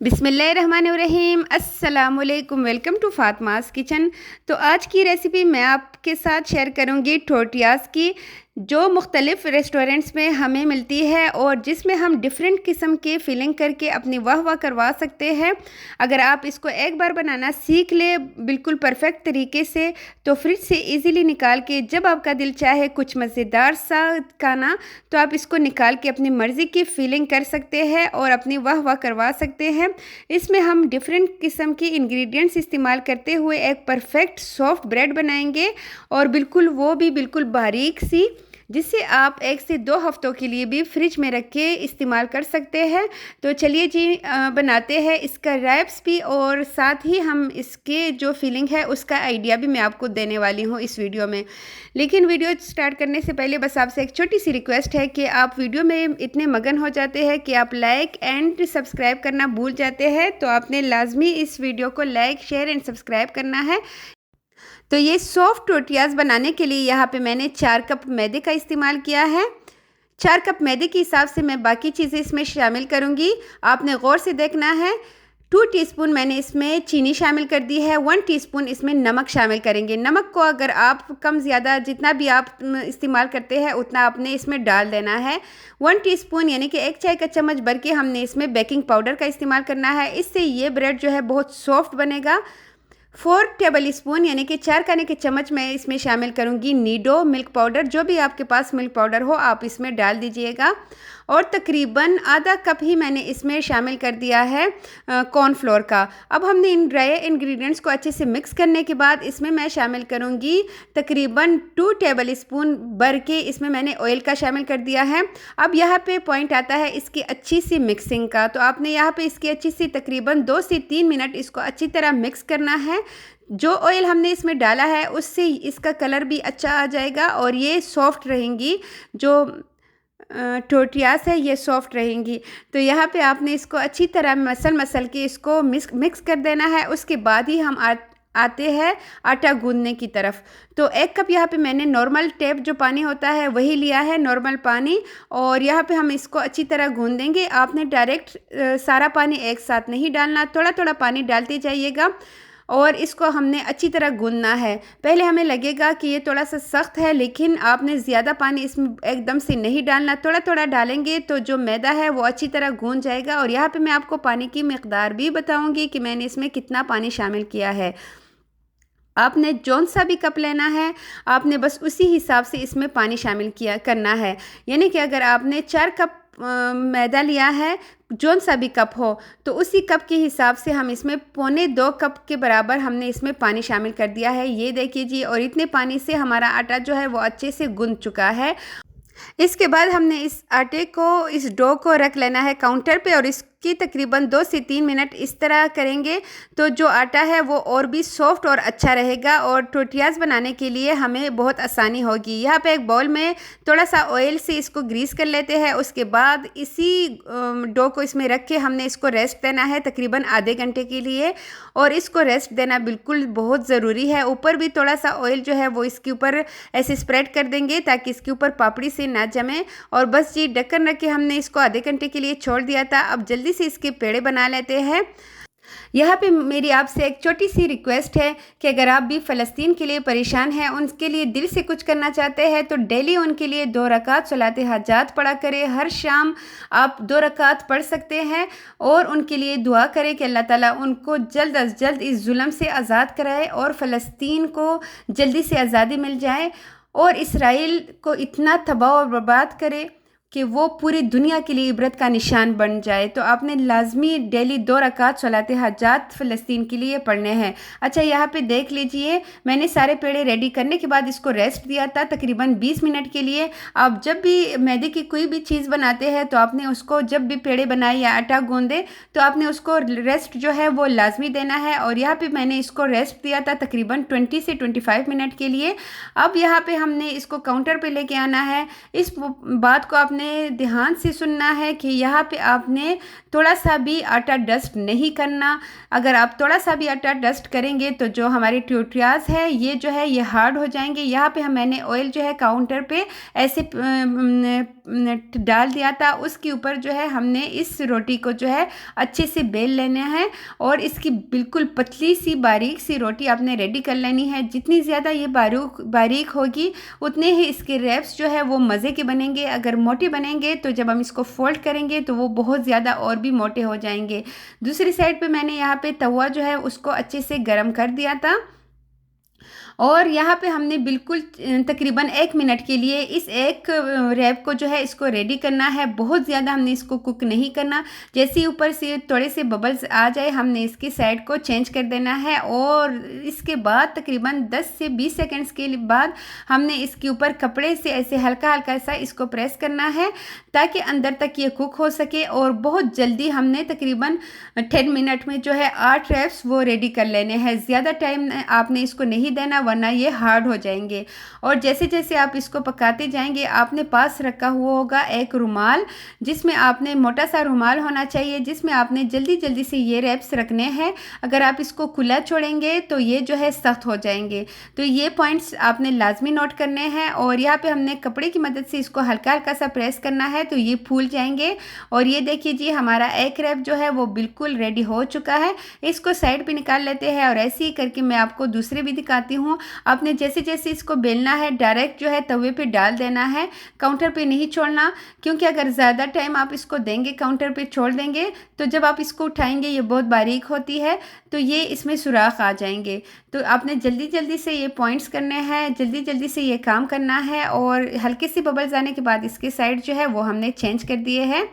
बिस्मिल्लाहिर्रहमानिर्रहीम अस्सलामुअलैकुम। Welcome to Fatima's kitchen. तो आज की रेसिपी मैं आपके साथ शेयर करूंगी टोटियाज़ की, जो मुख्तलिफ़ रेस्टोरेंट्स में हमें मिलती है और जिसमें हम डिफरेंट किस्म के फिलिंग करके अपनी वाह वाह करवा सकते हैं। अगर आप इसको एक बार बनाना सीख ले बिल्कुल परफेक्ट तरीके से, तो फ्रिज से इजीली निकाल के जब आपका दिल चाहे कुछ मज़ेदार सा खाना, तो आप इसको निकाल के अपनी मर्ज़ी की फिलिंग कर सकते हैं और अपनी वाह वाह करवा सकते हैं। इसमें हम डिफरेंट किस्म की इंग्रेडिएंट्स इस्तेमाल करते हुए एक परफेक्ट सॉफ्ट ब्रेड बनाएंगे, और बिल्कुल वो भी बिल्कुल बारीक सी, जिसे आप 1 से 2 हफ्तों के लिए भी फ्रिज में रख के इस्तेमाल कर सकते हैं। तो चलिए जी, बनाते हैं इसका रैप्स भी, और साथ ही हम इसके जो फीलिंग है उसका आइडिया भी मैं आपको देने वाली हूँ इस वीडियो में। लेकिन वीडियो स्टार्ट करने से पहले बस आपसे एक छोटी सी रिक्वेस्ट है कि आप वीडियो में इतने मगन हो जाते हैं कि आप लाइक एंड सब्सक्राइब करना भूल जाते हैं। तो आपने लाजमी इस वीडियो को लाइक, शेयर एंड सब्सक्राइब करना है। तो ये सॉफ्ट टोटियाज़ बनाने के लिए यहाँ पे मैंने 4 कप मैदे का इस्तेमाल किया है। 4 कप मैदे के हिसाब से मैं बाकी चीज़ें इसमें शामिल करूँगी, आपने गौर से देखना है। 2 टीस्पून मैंने इसमें चीनी शामिल कर दी है। 1 टीस्पून इसमें नमक शामिल करेंगे। नमक को अगर आप कम ज़्यादा जितना भी आप इस्तेमाल करते हैं उतना आपने इसमें डाल देना है। 1 टीस्पून यानी कि 1 चाय का चम्मच भर के हमने इसमें बेकिंग पाउडर का इस्तेमाल करना है। इससे ये ब्रेड जो है बहुत सॉफ्ट बनेगा। 4 टेबल स्पून यानी कि 4 खाने के चम्मच मैं इसमें शामिल करूंगी नीडो मिल्क पाउडर। जो भी आपके पास मिल्क पाउडर हो आप इसमें डाल दीजिएगा। और तकरीबन आधा कप ही मैंने इसमें शामिल कर दिया है कॉर्नफ्लोर का। अब हमने इन ड्राई इंग्रेडिएंट्स को अच्छे से मिक्स करने के बाद इसमें मैं शामिल करूंगी तकरीबन 2 टेबल स्पून भर के इसमें मैंने ऑयल का शामिल कर दिया है। अब यहाँ पे पॉइंट आता है इसकी अच्छी सी मिक्सिंग का। तो आपने यहाँ पे इसकी अच्छी सी तकरीबन 2 से 3 मिनट इसको अच्छी तरह मिक्स करना है। जो ऑयल हमने इसमें डाला है उससे इसका कलर भी अच्छा आ जाएगा और ये सॉफ्ट रहेंगी। जो टोटियाज़ है ये सॉफ्ट रहेंगी। तो यहाँ पे आपने इसको अच्छी तरह मसल के इसको मिक्स कर देना है। उसके बाद ही हम आते हैं आटा गूंदने की तरफ। तो 1 कप यहाँ पे मैंने नॉर्मल टेप जो पानी होता है वही लिया है, नॉर्मल पानी, और यहाँ पे हम इसको अच्छी तरह गूंदेंगे। आपने डायरेक्ट सारा पानी एक साथ नहीं डालना, थोड़ा थोड़ा पानी डालते जाइएगा और इसको हमने अच्छी तरह गूंदना है। पहले हमें लगेगा कि ये थोड़ा सा सख्त है, लेकिन आपने ज़्यादा पानी इसमें एकदम से नहीं डालना, थोड़ा थोड़ा डालेंगे तो जो मैदा है वो अच्छी तरह गूंद जाएगा। और यहाँ पे मैं आपको पानी की मिकदार भी बताऊंगी कि मैंने इसमें कितना पानी शामिल किया है। आपने जौन सा भी कप लेना है आपने बस उसी हिसाब से इसमें पानी शामिल करना है। यानी कि अगर आपने 4 कप मैदा लिया है, जौन सा भी कप हो, तो उसी कप के हिसाब से हम इसमें 1.25 कप के बराबर हमने इसमें पानी शामिल कर दिया है। ये देखिए जी, और इतने पानी से हमारा आटा जो है वो अच्छे से गूंद चुका है। इसके बाद हमने इस आटे को, इस डो को रख लेना है काउंटर पे और इसकी तकरीबन 2 से 3 मिनट इस तरह करेंगे तो जो आटा है वो और भी सॉफ्ट और अच्छा रहेगा और टोटियाज़ बनाने के लिए हमें बहुत आसानी होगी। यहाँ पे एक बाउल में थोड़ा सा ऑयल से इसको ग्रीस कर लेते हैं। उसके बाद इसी डो को इसमें रख के हमने इसको रेस्ट देना है तकरीबन आधे घंटे के लिए, और इसको रेस्ट देना बिल्कुल बहुत ज़रूरी है। ऊपर भी थोड़ा सा ऑयल जो है वो इसके ऊपर ऐसे स्प्रेड कर देंगे ताकि इसके ऊपर पापड़ी से ना जमे। और बस जी, ढक्कन रख के हमने इसको आधे घंटे के लिए छोड़ दिया था। अब जल्दी से इसके पेड़े बना लेते हैं। यहाँ पे मेरी आपसे एक छोटी सी रिक्वेस्ट है कि अगर आप भी फ़लस्तीन के लिए परेशान हैं, उनके लिए दिल से कुछ करना चाहते हैं, तो डेली उनके लिए 2 रकात सलात हाजात पढ़ा करें। हर शाम आप 2 रकात पढ़ सकते हैं और उनके लिए दुआ करें कि अल्लाह ताला उनको जल्द अज जल्द इस जुल्म से आज़ाद कराए और फ़लस्तीन को जल्दी से आज़ादी मिल जाए और इसराइल को इतना तबाह और बर्बाद करे कि वो पूरी दुनिया के लिए इबरत का निशान बन जाए। तो आपने लाजमी डेली 2 रकात सलात हाजात फ़लस्तीन के लिए पढ़ने हैं। अच्छा, यहाँ पे देख लीजिए, मैंने सारे पेड़े रेडी करने के बाद इसको रेस्ट दिया था तकरीबन 20 मिनट के लिए। आप जब भी मैदे की कोई भी चीज़ बनाते हैं तो आपने उसको, जब भी पेड़े बनाए या आटा गूंदे, तो आपने उसको रेस्ट जो है वो लाजमी देना है। और यहाँ पर मैंने इसको रेस्ट दिया था तकरीबन 20 से 25 मिनट के लिए। अब यहाँ पर हमने इसको काउंटर पर लेके आना है। इस बात को आपने आपने ध्यान से सुनना है कि यहाँ पे आपने थोड़ा सा भी आटा डस्ट नहीं करना। अगर आप थोड़ा सा भी आटा डस्ट करेंगे तो जो हमारे टोटियास है ये हार्ड हो जाएंगे। यहाँ पे मैंने ऑयल जो है काउंटर पे ऐसे डाल दिया था, उसके ऊपर जो है हमने इस रोटी को जो है अच्छे से बेल लेना है और इसकी बिल्कुल पतली सी बारीक सी रोटी आपने रेडी कर लेनी है। जितनी ज़्यादा ये बारीक होगी उतने ही इसके रैप्स जो है वो मज़े के बनेंगे। अगर मोटे बनेंगे तो जब हम इसको फोल्ड करेंगे तो वो बहुत ज़्यादा और भी मोटे हो जाएंगे। दूसरी साइड पे मैंने यहाँ पे तवा जो है उसको अच्छे से गर्म कर दिया था और यहाँ पे हमने बिल्कुल तकरीबन 1 मिनट के लिए इस एक रैप को जो है इसको रेडी करना है। बहुत ज़्यादा हमने इसको कुक नहीं करना। जैसे ही ऊपर से थोड़े से बबल्स आ जाए हमने इसकी साइड को चेंज कर देना है और इसके बाद तकरीबन 10 से 20 सेकंड्स के बाद हमने इसके ऊपर कपड़े से ऐसे हल्का हल्का सा इसको प्रेस करना है ताकि अंदर तक ये कुक हो सके। और बहुत जल्दी हमने तकरीबन 10 मिनट में जो है 8 रैप्स वो रेडी कर लेने हैं। ज़्यादा टाइम आपने इसको नहीं देना वरना ये हार्ड हो जाएंगे। और जैसे जैसे आप इसको पकाते जाएंगे आपने पास रखा हुआ होगा एक रुमाल, जिसमें आपने मोटा सा रुमाल होना चाहिए जिसमें आपने जल्दी जल्दी से ये रैप्स रखने हैं। अगर आप इसको खुला छोड़ेंगे तो ये जो है सख्त हो जाएंगे। तो ये पॉइंट्स आपने लाजमी नोट करने हैं। और यहाँ पे हमने कपड़े की मदद से इसको हल्का हल्का सा प्रेस करना है तो ये फूल जाएंगे। और ये देखिए जी हमारा एक रैप जो है वो बिल्कुल रेडी हो चुका है। इसको साइड पे निकाल लेते हैं और ऐसे ही करके मैं आपको दूसरे भी दिखाती हूँ। आपने जैसे जैसे इसको बेलना है डायरेक्ट जो है तवे पे डाल देना है, काउंटर पे नहीं छोड़ना, क्योंकि अगर ज़्यादा टाइम आप इसको देंगे काउंटर पे छोड़ देंगे तो जब आप इसको उठाएंगे ये बहुत बारीक होती है तो ये इसमें सुराख आ जाएंगे। तो आपने जल्दी जल्दी से ये पॉइंट्स करने हैं, जल्दी जल्दी से ये काम करना है। और हल्के से बबल्स आने के बाद इसके साइड जो है वो हमने चेंज कर दिए हैं।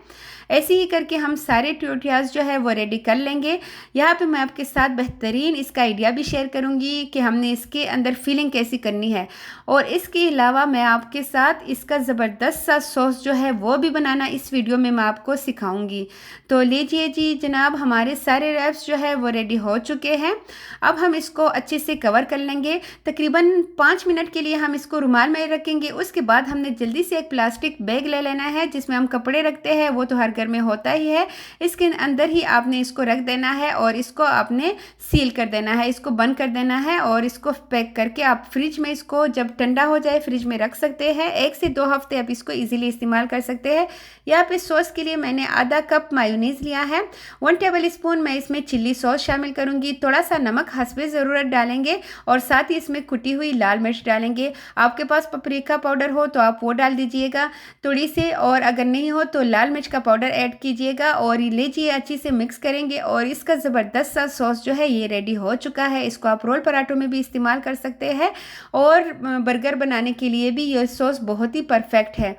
ऐसे ही करके हम सारे टोटियास जो है वो रेडी कर लेंगे। यहाँ पे मैं आपके साथ बेहतरीन इसका आइडिया भी शेयर करूँगी कि हमने इसके अंदर फिलिंग कैसी करनी है। और इसके अलावा मैं आपके साथ इसका ज़बरदस्त सा सॉस जो है वो भी बनाना इस वीडियो में मैं आपको सिखाऊंगी। तो लीजिए जी जनाब हमारे सारे रैप्स जो है वो रेडी हो चुके हैं। अब हम इसको अच्छे से कवर कर लेंगे। तकरीबन 5 मिनट के लिए हम इसको रुमाल में रखेंगे। उसके बाद हमने जल्दी से एक प्लास्टिक बैग ले लेना है जिसमें हम कपड़े रखते हैं, वो तो हर घर में होता ही है। इसके अंदर ही आपने इसको रख देना है और इसको आपने सील कर देना है, इसको बंद कर देना है और इसको पैक करके आप फ्रिज में इसको जब ठंडा हो जाए फ्रिज में रख सकते हैं। 1 से 2 हफ्ते आप इसको इजीली इस्तेमाल कर सकते हैं। यहाँ पे सॉस के लिए मैंने आधा कप मायोनीज लिया है। 1 टेबल स्पून मैं इसमें चिल्ली सॉस शामिल करूंगी। थोड़ा सा नमक हस्बे ज़रूरत डालेंगे और साथ ही इसमें कुटी हुई लाल मिर्च डालेंगे। आपके पास पपरिका पाउडर हो तो आप वो डाल दीजिएगा थोड़ी से, और अगर नहीं हो तो लाल मिर्च का पाउडर ऐड कीजिएगा। और लीजिए अच्छी से मिक्स करेंगे और इसका ज़बरदस्त सा सॉस जो है ये रेडी हो चुका है। इसको आप रोल पराठों में भी इस्तेमाल कर सकते हैं और बर्गर बनाने के लिए भी यह सॉस बहुत ही परफेक्ट है।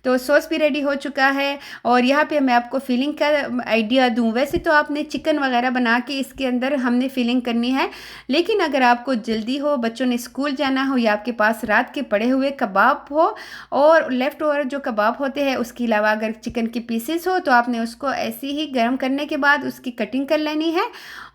तो सॉस भी रेडी हो चुका है। और यहाँ पे मैं आपको फिलिंग का आइडिया दूँ, वैसे तो आपने चिकन वगैरह बना के इसके अंदर हमने फिलिंग करनी है, लेकिन अगर आपको जल्दी हो, बच्चों ने स्कूल जाना हो या आपके पास रात के पड़े हुए कबाब हो और लेफ़्ट ओवर जो कबाब होते हैं उसके अलावा अगर चिकन के पीसेस हो तो आपने उसको ऐसे ही गर्म करने के बाद उसकी कटिंग कर लेनी है।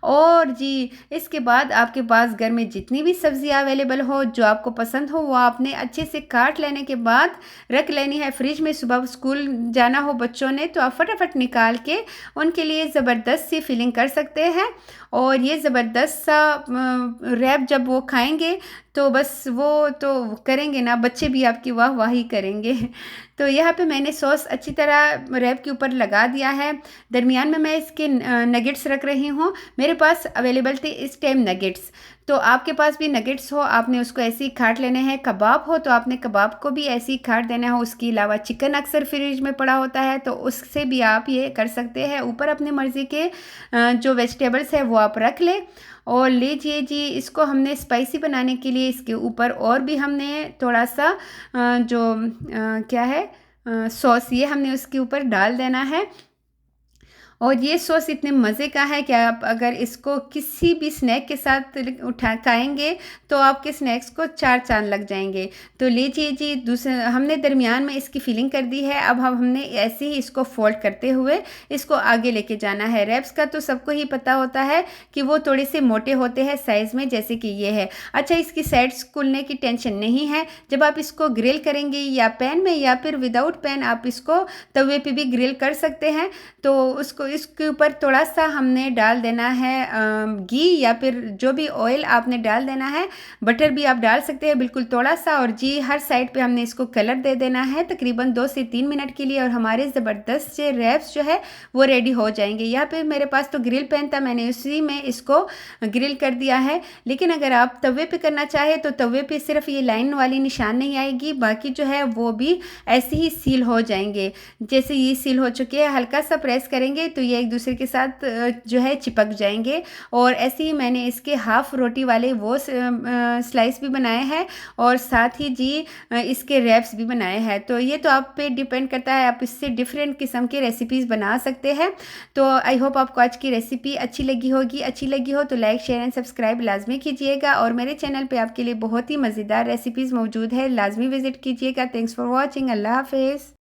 और जी इसके बाद आपके पास घर में जितनी भी सब्जियां अवेलेबल हो जो आपको पसंद हो वो आपने अच्छे से काट लेने के बाद रख लेनी है फ्रिज में। सुबह स्कूल जाना हो बच्चों ने तो आप फटाफट निकाल के उनके लिए ज़बरदस्त सी फिलिंग कर सकते हैं। और ये ज़बरदस्त सा रैप जब वो खाएंगे तो बस वो तो करेंगे ना, बच्चे भी आपकी वाह वाह ही करेंगे। तो यहाँ पे मैंने सॉस अच्छी तरह रैप के ऊपर लगा दिया है। दरमियान में मैं इसके नगेट्स रख रही हूँ। मेरे पास अवेलेबल थे इस टाइम नगेट्स, तो आपके पास भी नगेट्स हो आपने उसको ऐसे ही काट लेने हैं। कबाब हो तो आपने कबाब को भी ऐसे ही काट देना हो। उसके अलावा चिकन अक्सर फ्रिज में पड़ा होता है तो उससे भी आप ये कर सकते हैं। ऊपर अपनी मर्ज़ी के जो वेजिटेबल्स है वो आप रख लें। और लीजिए जी इसको हमने स्पाइसी बनाने के लिए इसके ऊपर और भी हमने थोड़ा सा क्या है सॉस ये हमने उसके ऊपर डाल देना है। और ये सॉस इतने मज़े का है कि आप अगर इसको किसी भी स्नैक के साथ उठा खाएंगे तो आपके स्नैक्स को चार चांद लग जाएंगे। तो लीजिए जी, दूसरे हमने दरमियान में इसकी फिलिंग कर दी है। अब हमने ऐसे ही इसको फोल्ड करते हुए इसको आगे लेके जाना है। रैप्स का तो सबको ही पता होता है कि वो थोड़े से मोटे होते हैं साइज़ में, जैसे कि ये है। अच्छा, इसकी साइड्स खुलने की टेंशन नहीं है। जब आप इसको ग्रिल करेंगे या पैन में या फिर विदाउट पैन आप इसको तवे पे भी ग्रिल कर सकते हैं। तो उसको इसके ऊपर थोड़ा सा हमने डाल देना है घी या फिर जो भी ऑयल आपने डाल देना है। बटर भी आप डाल सकते हैं बिल्कुल थोड़ा सा। और जी, हर साइड पे हमने इसको कलर दे देना है तकरीबन 2 से 3 मिनट के लिए, और हमारे ज़बरदस्त से रैप्स जो है वो रेडी हो जाएंगे। यहाँ पे मेरे पास तो ग्रिल पैन था, मैंने उसी में इसको ग्रिल कर दिया है। लेकिन अगर आप तवे पे करना चाहें तो तवे पे सिर्फ ये लाइन वाली निशान नहीं आएगी, बाकी जो है वो भी ऐसे ही सील हो जाएंगे। जैसे ये सील हो चुके हैं, हल्का सा प्रेस करेंगे तो ये एक दूसरे के साथ जो है चिपक जाएंगे। और ऐसे ही मैंने इसके हाफ रोटी वाले वो स्लाइस भी बनाए हैं और साथ ही जी इसके रैप्स भी बनाए हैं। तो ये तो आप पे डिपेंड करता है, आप इससे डिफरेंट किस्म के रेसिपीज़ बना सकते हैं। तो आई होप आपको आज की रेसिपी अच्छी लगी होगी। अच्छी लगी हो तो लाइक शेयर एंड सब्सक्राइब लाजमी कीजिएगा, और मेरे चैनल पे आपके लिए बहुत ही मज़ेदार रेसिपीज़ मौजूद है, लाजमी विजिट कीजिएगा। Thanks for watching. अल्लाह हाफिज़।